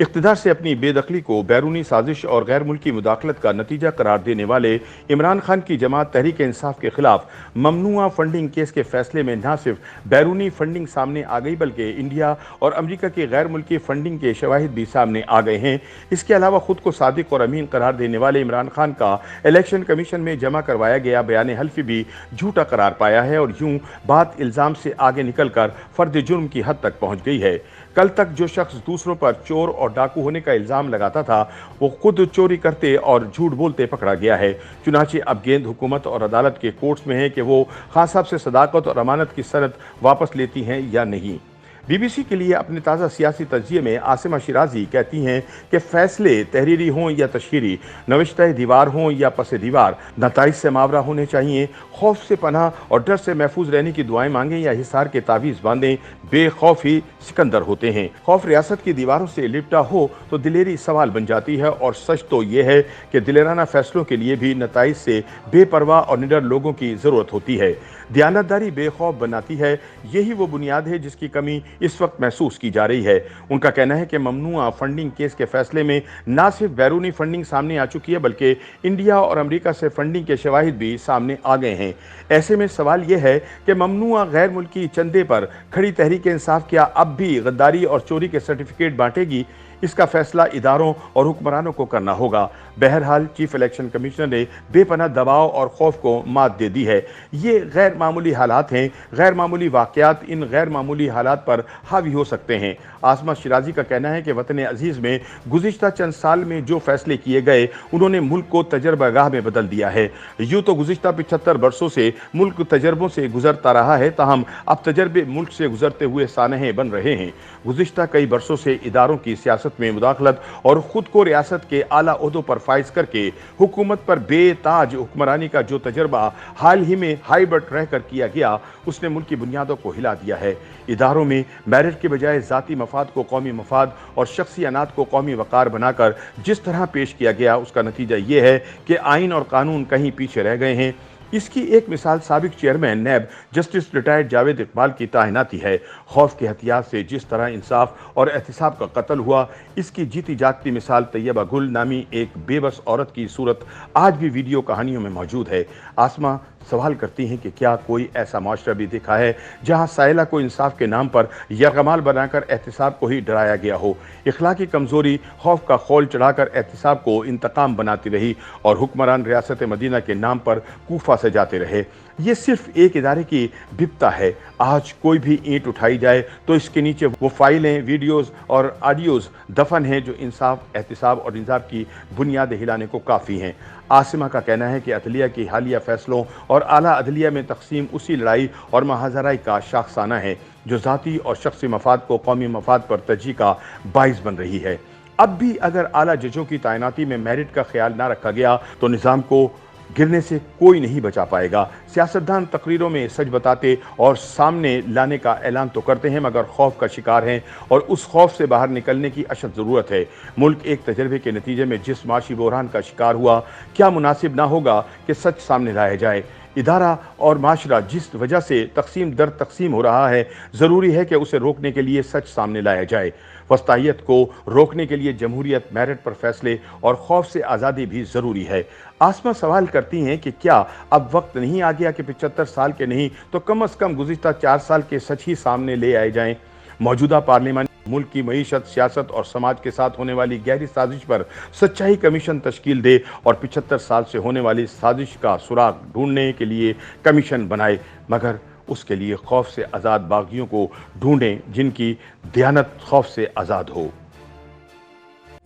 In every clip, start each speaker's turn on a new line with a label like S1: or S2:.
S1: इख्तिदार से अपनी बेदखली को बैरूनी साजिश और गैर मुल्की मुदाखलत का नतीजा करार देने वाले इमरान खान की जमात तहरीक इंसाफ के खिलाफ ममनुआ फंडिंग केस के फैसले में न सिर्फ बैरूनी फंडिंग सामने आ गई बल्कि इंडिया और अमेरिका की गैर मुल्की फंडिंग के शवाहिद भी सामने आ गए हैं। इसके अलावा खुद को सादिक और अमीन करार देने वाले इमरान खान का इलेक्शन कमीशन में जमा करवाया गया बयान हल्फी भी झूठा करार पाया है और यूं बात इल्ज़ाम से आगे निकलकर फर्द जुर्म की हद तक पहुंच गई है। कल तक जो शख्स दूसरों पर चोर और डाकू होने का इल्ज़ाम लगाता था वो खुद चोरी करते और झूठ बोलते पकड़ा गया है। चुनांचे अब गेंद हुकूमत और अदालत के कोर्ट्स में है कि वो खान साहब से सदाकत और अमानत की सनद वापस लेती हैं या नहीं। बीबीसी के लिए अपने ताज़ा सियासी तज्जिये में आसिमा शिराजी कहती हैं कि फैसले तहरीरी हों या तशहीरी, नविश्ता दीवार हों या पस दीवार, नताइज से मावरा होने चाहिए। खौफ से पनाह और डर से महफूज रहने की दुआएं मांगें या हिसार के तावीज़ बांधें, बेखौफ ही सिकंदर होते हैं। खौफ रियासत की दीवारों से लिपटा हो तो दिलेरी सवाल बन जाती है और सच तो ये है कि दिलेराना फैसलों के लिए भी नताइज से बेपरवाह और निडर लोगों की ज़रूरत होती है। दयानतदारी बेखौफ बनाती है, यही वो बुनियाद है जिसकी कमी इस वक्त महसूस की जा रही है। उनका कहना है कि ममनुआ फंडिंग केस के फैसले में न सिर्फ बैरूनी फंडिंग सामने आ चुकी है बल्कि इंडिया और अमेरिका से फंडिंग के शवाहिद भी सामने आ गए हैं। ऐसे में सवाल यह है कि ममनुआ गैर मुल्की चंदे पर खड़ी तहरीक इंसाफ क्या अब भी गद्दारी और चोरी के सर्टिफिकेट बांटेगी? इसका फैसला इदारों और हुक्मरानों को करना होगा। बहरहाल चीफ इलेक्शन कमिश्नर ने बेपनाह दबाव और खौफ को मात दे दी है। ये गैर मामूली हालात हैं, गैर मामूली वाक़यात इन गैर मामूली हालात पर हावी हो सकते हैं। आसमा शिराजी का कहना है कि वतन अजीज़ में गुज़िश्ता चंद साल में जो फैसले किए गए उन्होंने मुल्क को तजर्बागाह में बदल दिया है। यूँ तो गुज़िश्ता 75 बरसों से मुल्क तजर्बों से गुजरता रहा है, ताहम अब तजर्बे मुल्क से गुजरते हुए सानहे बन रहे हैं। गुज़िश्ता कई बरसों से इदारों की सियासत में मुदाखलत और खुद को रियासत के आला ओहदों पर फाइज करके हुकूमत पर बेताज हुक्मरानी का जो तजर्बा हाल ही में हाईबर्ट रहकर किया गया उसने मुल्क की बुनियादों को हिला दिया है। इदारों में मेरिट के बजाय ज़ाती मफाद को कौमी मफाद और शख्सी अनात को कौमी वक़ार बनाकर जिस तरह पेश किया गया उसका नतीजा ये है कि आइन और कानून कहीं पीछे रह गए हैं। इसकी एक मिसाल साबिक chairman NAB justice retired Javed Iqbal की तैनाती है। खौफ के हथियार से जिस तरह इंसाफ और एहतिसाब का कत्ल हुआ इसकी जीती जागती मिसाल तैयबा गुल नामी एक बेबस औरत की सूरत आज भी वीडियो कहानियों में मौजूद है। आसमा सवाल करती हैं कि क्या कोई ऐसा माशरा भी देखा है जहां साइला को इंसाफ के नाम पर यरगमाल बनाकर एहतिसाब को ही डराया गया हो। इखलाकी कमज़ोरी खौफ का खौल चढ़ाकर एहतिसाब को इंतकाम बनाती रही और हुक्मरान रियासत मदीना के नाम पर कूफा से जाते रहे। ये सिर्फ एक इदारे की बिपता है। आज कोई भी ईंट उठाई जाए तो इसके नीचे वो फाइलें, वीडियोस और ऑडियोज दफन हैं जो इंसाफ, एहतिसाब और इंसाफ की बुनियादें हिलाने को काफ़ी हैं। आसिमा का कहना है कि अदलिया की हालिया फैसलों और आला अदलिया में तकसीम उसी लड़ाई और महाजराई का शाखसाना है जो ज़ाती और शख्सी मफाद को कौमी मफाद पर तरजीह का बाइस बन रही है। अब भी अगर आला जजों की तैनाती में मेरिट का ख्याल ना रखा गया तो निज़ाम को गिरने से कोई नहीं बचा पाएगा। सियासतदान तकरीरों में सच बताते और सामने लाने का ऐलान तो करते हैं मगर खौफ का शिकार हैं और उस खौफ से बाहर निकलने की अशद ज़रूरत है। मुल्क एक तजर्बे के नतीजे में जिस माशी बहरान का शिकार हुआ, क्या मुनासिब ना होगा कि सच सामने लाया जाए। इदारा और माशरा जिस वजह से तकसीम दर तकसीम हो रहा है, ज़रूरी है कि उसे रोकने के लिए सच सामने लाया जाए। वस्तायत को रोकने के लिए जमहूरियत, मेरिट पर फैसले और खौफ से आज़ादी भी ज़रूरी है। आसमा सवाल करती हैं कि क्या अब वक्त नहीं आ गया कि 75 साल के नहीं तो कम अज़ कम गुज़िश्ता 4 साल के सच ही सामने ले आए जाएं। मौजूदा पार्लियामानी मुल्क की मईशत, सियासत और समाज के साथ होने वाली गहरी साजिश पर सच्चाई कमीशन तश्कील दे और 75 साल से होने वाली साजिश का सुराग ढूंढने के लिए कमीशन बनाए, मगर उसके लिए खौफ से आज़ाद बागियों को ढूंढें जिनकी दयानत खौफ से आज़ाद हो।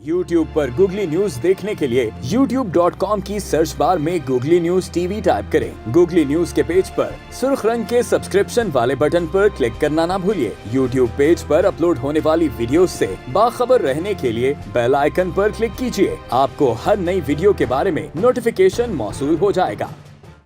S2: YouTube पर गूगली न्यूज देखने के लिए youtube.com की सर्च बार में गूगली न्यूज टीवी टाइप करें। गूगली न्यूज के पेज पर सुर्ख रंग के सब्सक्रिप्शन वाले बटन पर क्लिक करना ना भूलिए। YouTube पेज पर अपलोड होने वाली वीडियोस से बाखबर रहने के लिए बेल आइकन पर क्लिक कीजिए। आपको हर नई वीडियो के बारे में नोटिफिकेशन मौसूल हो जाएगा।